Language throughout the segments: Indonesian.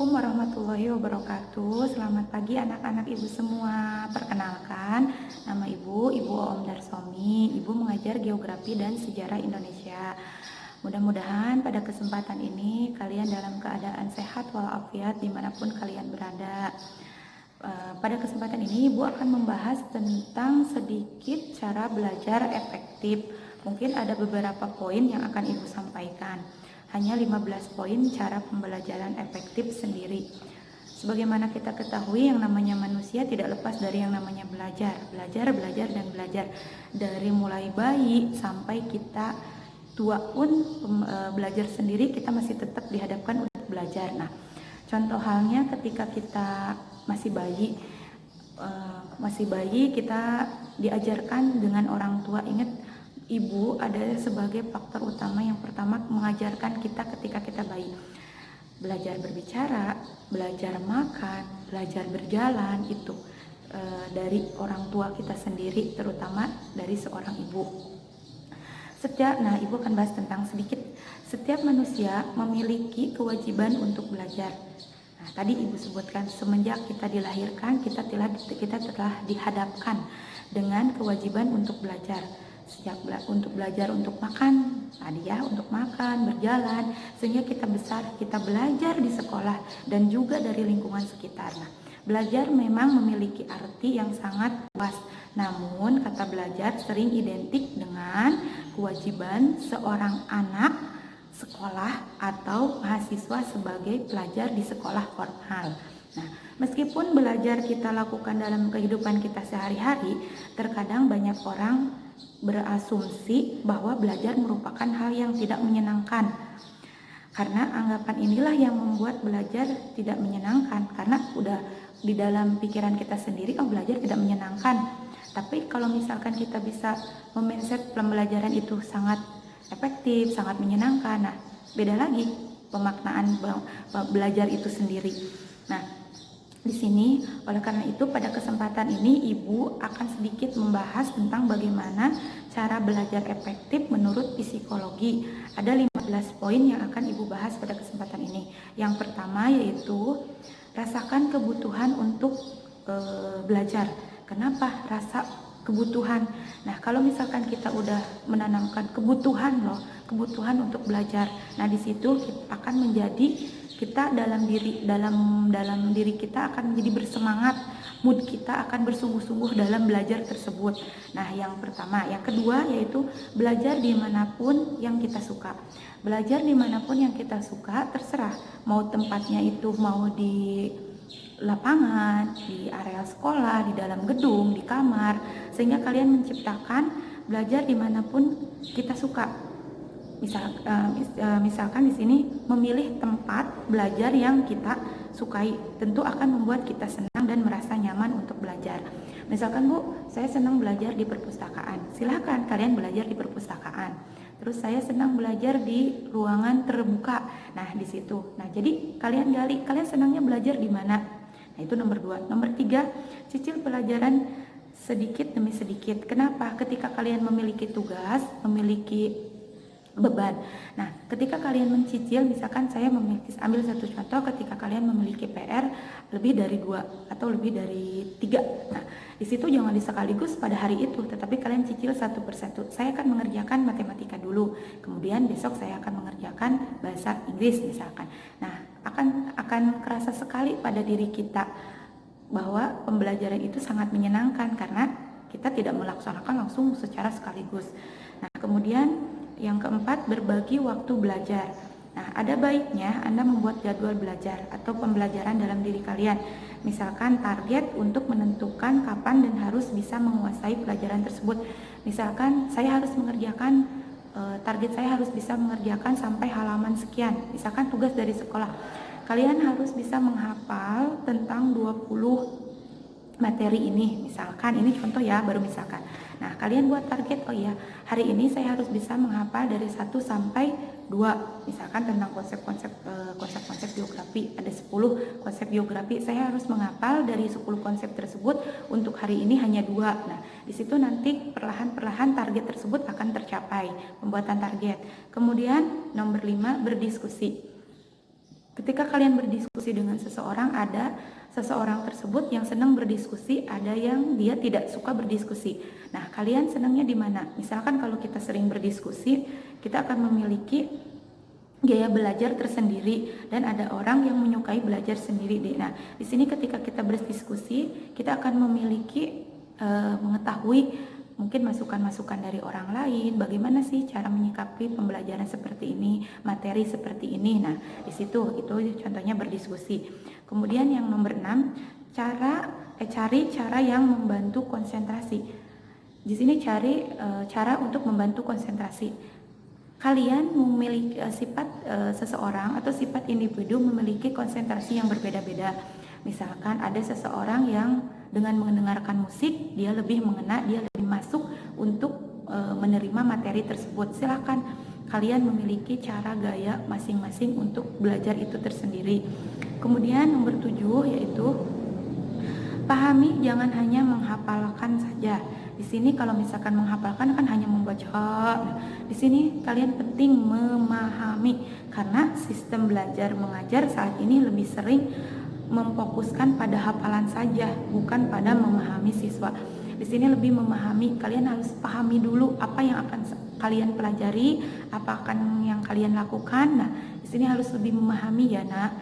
Assalamualaikum warahmatullahi wabarakatuh. Selamat pagi anak-anak ibu semua. Perkenalkan, nama Ibu Oom Darsomi. Ibu mengajar geografi dan sejarah Indonesia. Mudah-mudahan pada kesempatan ini kalian dalam keadaan sehat walafiat dimanapun kalian berada. Pada kesempatan ini Ibu akan membahas tentang sedikit cara belajar efektif. Mungkin ada beberapa poin yang akan Ibu sampaikan. Hanya 15 poin cara pembelajaran efektif sendiri. Sebagaimana kita ketahui, yang namanya manusia tidak lepas dari yang namanya belajar, dan belajar. Dari mulai bayi sampai kita tua pun belajar sendiri, kita masih tetap dihadapkan untuk belajar. Nah, contoh halnya ketika kita masih bayi, kita diajarkan dengan orang tua. Ingat, ibu adalah sebagai faktor utama yang pertama mengajarkan kita ketika kita bayi. Belajar berbicara, belajar makan, belajar berjalan, itu dari orang tua kita sendiri, terutama dari seorang ibu. Ibu akan bahas tentang setiap manusia memiliki kewajiban untuk belajar. Nah, tadi ibu sebutkan semenjak kita dilahirkan, kita telah dihadapkan dengan kewajiban untuk belajar. Untuk belajar untuk makan, untuk makan, berjalan, sehingga kita besar, kita belajar di sekolah dan juga dari lingkungan sekitar. Nah, belajar memang memiliki arti yang sangat luas, namun kata belajar sering identik dengan kewajiban seorang anak sekolah atau mahasiswa sebagai pelajar di sekolah formal. Nah, meskipun belajar kita lakukan dalam kehidupan kita sehari-hari, terkadang banyak orang berasumsi bahwa belajar merupakan hal yang tidak menyenangkan. Karena anggapan inilah yang membuat belajar tidak menyenangkan, karena udah di dalam pikiran kita sendiri, belajar tidak menyenangkan. Tapi kalau misalkan kita bisa memindset pembelajaran itu sangat efektif, sangat menyenangkan, nah beda lagi pemaknaan belajar itu sendiri. Nah, di sini, oleh karena itu pada kesempatan ini Ibu akan sedikit membahas tentang bagaimana cara belajar efektif menurut psikologi. Ada 15 poin yang akan Ibu bahas pada kesempatan ini. Yang pertama yaitu rasakan kebutuhan untuk belajar. Kenapa rasa kebutuhan? Nah, kalau misalkan kita udah menanamkan kebutuhan untuk belajar. Nah, di situ akan menjadi kita dalam diri kita akan menjadi bersemangat, mood kita akan bersungguh-sungguh dalam belajar tersebut. Nah, yang pertama. Yang kedua yaitu belajar dimanapun yang kita suka. Belajar dimanapun yang kita suka, terserah mau tempatnya itu mau di lapangan, di area sekolah, di dalam gedung, di kamar, sehingga kalian menciptakan belajar dimanapun kita suka. Misalkan di sini memilih tempat belajar yang kita sukai, tentu akan membuat kita senang dan merasa nyaman untuk belajar. Misalkan, Bu, saya senang belajar di perpustakaan. Silahkan kalian belajar di perpustakaan. Terus saya senang belajar di ruangan terbuka. Nah, di situ. Nah, jadi kalian gali, kalian senangnya belajar di mana? Nah, itu nomor 2. Nomor 3, cicil pelajaran sedikit demi sedikit. Kenapa? Ketika kalian memiliki tugas, memiliki beban. Nah, ketika kalian mencicil, misalkan saya ambil satu contoh, ketika kalian memiliki PR lebih dari 2 atau lebih dari 3. Nah, di situ jangan sekaligus pada hari itu, tetapi kalian cicil satu persatu. Saya akan mengerjakan matematika dulu, kemudian besok saya akan mengerjakan bahasa Inggris misalkan. Nah, akan kerasa sekali pada diri kita bahwa pembelajaran itu sangat menyenangkan karena kita tidak melaksanakan langsung secara sekaligus. Nah, kemudian yang keempat, berbagi waktu belajar. Nah, ada baiknya Anda membuat jadwal belajar atau pembelajaran dalam diri kalian. Misalkan target untuk menentukan kapan dan harus bisa menguasai pelajaran tersebut. Misalkan target saya harus bisa mengerjakan sampai halaman sekian. Misalkan tugas dari sekolah. Kalian harus bisa menghafal tentang 20 materi ini, misalkan ini contoh ya, baru misalkan. Nah, kalian buat target, hari ini saya harus bisa menghafal dari 1 sampai 2, misalkan tentang konsep-konsep geografi. Ada 10 konsep geografi, saya harus menghafal dari 10 konsep tersebut untuk hari ini hanya 2. Nah, di situ nanti perlahan-perlahan target tersebut akan tercapai, pembuatan target. Kemudian nomor 5, berdiskusi. Ketika kalian berdiskusi dengan seseorang, ada seseorang tersebut yang senang berdiskusi, ada yang dia tidak suka berdiskusi. Nah, kalian senangnya di mana? Misalkan kalau kita sering berdiskusi, kita akan memiliki gaya belajar tersendiri, dan ada orang yang menyukai belajar sendiri. Nah, di sini ketika kita berdiskusi, kita akan memiliki mengetahui mungkin masukan-masukan dari orang lain, bagaimana sih cara menyikapi pembelajaran seperti ini, materi seperti ini. Nah, di situ itu contohnya berdiskusi. Kemudian yang nomor 6, cari cara yang membantu konsentrasi. Di sini cari cara untuk membantu konsentrasi. Kalian memiliki sifat seseorang atau sifat individu memiliki konsentrasi yang berbeda-beda. Misalkan ada seseorang yang dengan mendengarkan musik, dia lebih mengena, dia lebih masuk untuk menerima materi tersebut. Silakan kalian memiliki cara gaya masing-masing untuk belajar itu tersendiri. Kemudian nomor 7 yaitu pahami, jangan hanya menghafalkan saja. Di sini kalau misalkan menghafalkan kan hanya membaca. Nah, di sini kalian penting memahami, karena sistem belajar mengajar saat ini lebih sering memfokuskan pada hafalan saja, bukan pada memahami siswa. Di sini lebih memahami, kalian harus pahami dulu apa yang akan kalian pelajari, apa akan yang kalian lakukan. Nah, di sini harus lebih memahami ya, Nak.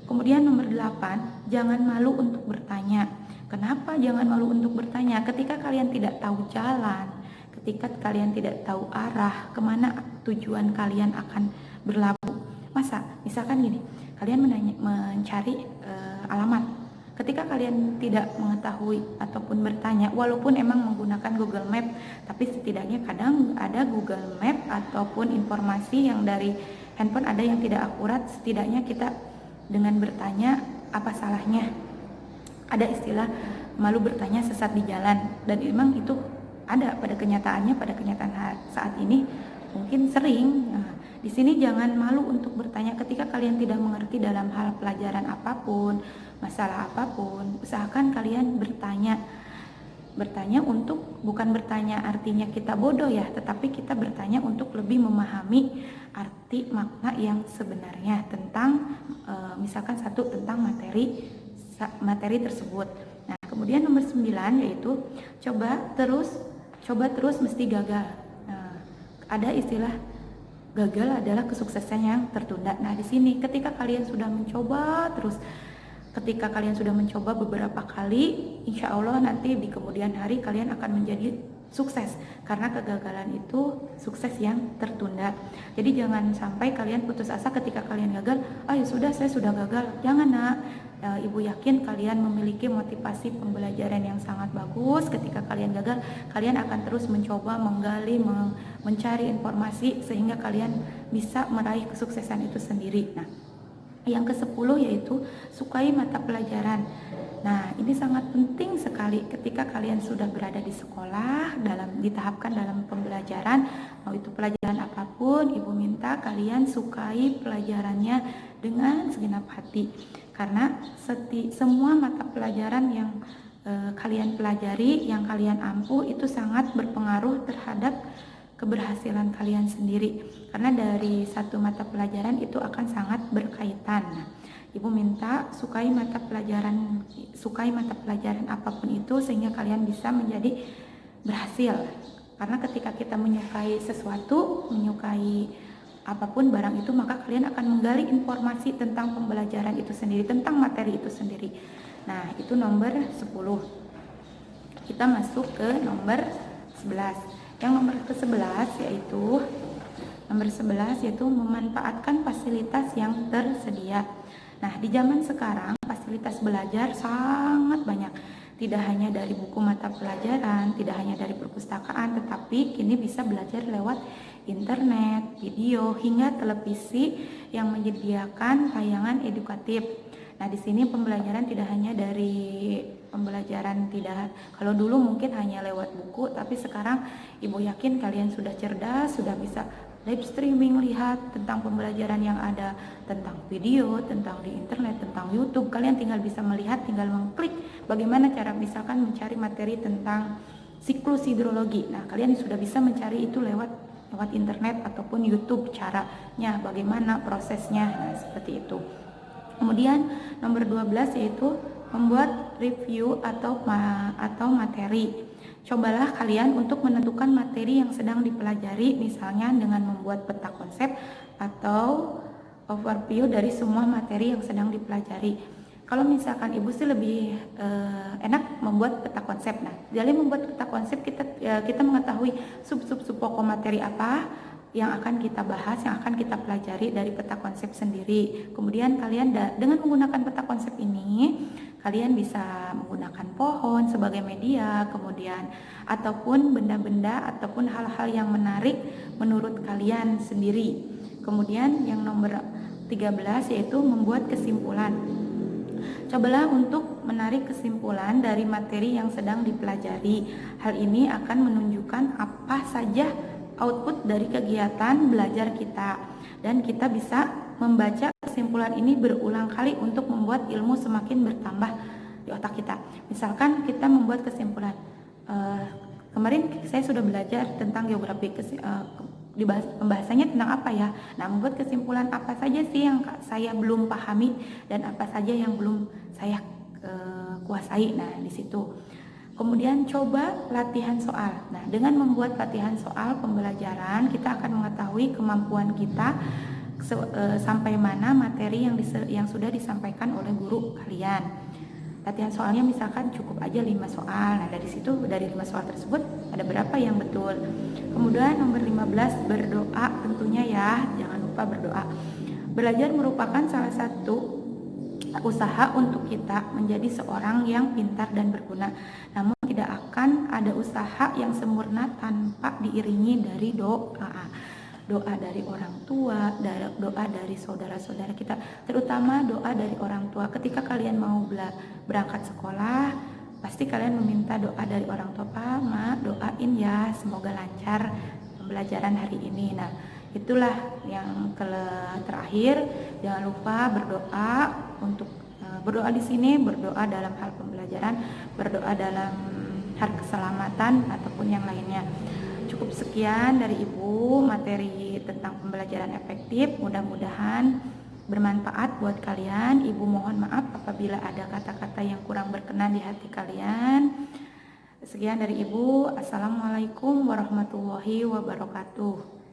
Kemudian nomor 8, jangan malu untuk bertanya. Kenapa jangan malu untuk bertanya? Ketika kalian tidak tahu jalan, ketika kalian tidak tahu arah, kemana tujuan kalian akan berlabuh. Masa, misalkan gini, kalian mencari alamat. Ketika kalian tidak mengetahui ataupun bertanya, walaupun emang menggunakan Google Map, tapi setidaknya kadang ada Google Map ataupun informasi yang dari handphone ada yang tidak akurat. Setidaknya kita dengan bertanya, apa salahnya? Ada istilah malu bertanya sesat di jalan, dan memang itu ada pada kenyataannya, pada kenyataan saat ini mungkin sering. Nah, di sini jangan malu untuk bertanya ketika kalian tidak mengerti dalam hal pelajaran apapun, masalah apapun. Usahakan kalian bertanya. Bertanya untuk, bukan bertanya artinya kita bodoh ya, tetapi kita bertanya untuk lebih memahami arti makna yang sebenarnya tentang misalkan satu tentang materi tersebut. Nah, kemudian nomor 9 yaitu coba terus mesti gagal. Nah, ada istilah gagal adalah kesuksesan yang tertunda. Nah, di sini ketika kalian sudah mencoba terus, ketika kalian sudah mencoba beberapa kali, insya Allah nanti di kemudian hari kalian akan menjadi sukses, karena kegagalan itu sukses yang tertunda. Jadi jangan sampai kalian putus asa ketika kalian gagal. Ya sudah, saya sudah gagal. Jangan, Nak. Ibu yakin kalian memiliki motivasi pembelajaran yang sangat bagus. Ketika kalian gagal, kalian akan terus mencoba, menggali, mencari informasi sehingga kalian bisa meraih kesuksesan itu sendiri. Nah, yang ke-10 yaitu sukai mata pelajaran. Nah, ini sangat penting sekali ketika kalian sudah berada di sekolah, ditahapkan dalam pembelajaran, mau itu pelajaran apapun, Ibu minta kalian sukai pelajarannya dengan segenap hati. Karena semua mata pelajaran yang kalian pelajari, yang kalian ampuh itu sangat berpengaruh terhadap keberhasilan kalian sendiri, karena dari satu mata pelajaran itu akan sangat berkaitan. Nah, Ibu minta sukai mata pelajaran apapun itu sehingga kalian bisa menjadi berhasil. Karena ketika kita menyukai sesuatu, menyukai apapun barang itu, maka kalian akan menggali informasi tentang pembelajaran itu sendiri, tentang materi itu sendiri. Nah, itu nomor 10. Kita masuk ke nomor 11. Yang nomor ke-11 yaitu memanfaatkan fasilitas yang tersedia. Nah, di zaman sekarang fasilitas belajar sangat banyak. Tidak hanya dari buku mata pelajaran, tidak hanya dari perpustakaan, tetapi kini bisa belajar lewat internet, video, hingga televisi yang menyediakan tayangan edukatif. Nah, di sini pembelajaran tidak hanya dari kalau dulu mungkin hanya lewat buku, tapi sekarang Ibu yakin kalian sudah cerdas, sudah bisa live streaming, lihat tentang pembelajaran yang ada, tentang video, tentang di internet, tentang YouTube. Kalian tinggal bisa melihat, tinggal mengklik bagaimana cara misalkan mencari materi tentang siklus hidrologi. Nah, kalian sudah bisa mencari itu lewat lewat internet ataupun YouTube, caranya bagaimana prosesnya. Nah, seperti itu. Kemudian nomor 12 yaitu membuat review atau materi. Cobalah kalian untuk menentukan materi yang sedang dipelajari, misalnya dengan membuat peta konsep atau overview dari semua materi yang sedang dipelajari. Kalau misalkan ibu sih lebih enak membuat peta konsep. Nah, dalam membuat peta konsep kita mengetahui sub pokok materi apa yang akan kita bahas, yang akan kita pelajari dari peta konsep sendiri. Kemudian kalian dengan menggunakan peta konsep ini, kalian bisa menggunakan pohon sebagai media, kemudian ataupun benda-benda ataupun hal-hal yang menarik menurut kalian sendiri. Kemudian yang nomor 13 yaitu membuat kesimpulan. Cobalah untuk menarik kesimpulan dari materi yang sedang dipelajari. Hal ini akan menunjukkan apa saja output dari kegiatan belajar kita, dan kita bisa membaca kesimpulan ini berulang kali untuk membuat ilmu semakin bertambah di otak kita. Misalkan kita membuat kesimpulan, kemarin saya sudah belajar tentang geografi, pembahasannya tentang apa ya. Nah, membuat kesimpulan apa saja sih yang saya belum pahami dan apa saja yang belum saya kuasai. Nah, di situ. Kemudian coba latihan soal. Nah, dengan membuat latihan soal pembelajaran, kita akan mengetahui kemampuan kita sampai mana materi yang sudah disampaikan oleh guru kalian. Latihan soalnya misalkan cukup aja 5 soal. Nah, dari situ, dari 5 soal tersebut ada berapa yang betul. Kemudian nomor 15, berdoa tentunya ya, jangan lupa berdoa. Belajar merupakan salah satu usaha untuk kita menjadi seorang yang pintar dan berguna. Namun tidak akan ada usaha yang sempurna tanpa diiringi dari doa. Doa dari orang tua, doa dari saudara-saudara kita, terutama doa dari orang tua. Ketika kalian mau berangkat sekolah, pasti kalian meminta doa dari orang tua. Pak, Ma, doain ya, semoga lancar pembelajaran hari ini. Nah, itulah yang terakhir. Jangan lupa berdoa untuk berdoa di sini, berdoa dalam hal pembelajaran, berdoa dalam hal keselamatan ataupun yang lainnya. Cukup sekian dari Ibu materi tentang pembelajaran efektif. Mudah-mudahan bermanfaat buat kalian. Ibu mohon maaf apabila ada kata-kata yang kurang berkenan di hati kalian. Sekian dari Ibu. Assalamualaikum warahmatullahi wabarakatuh.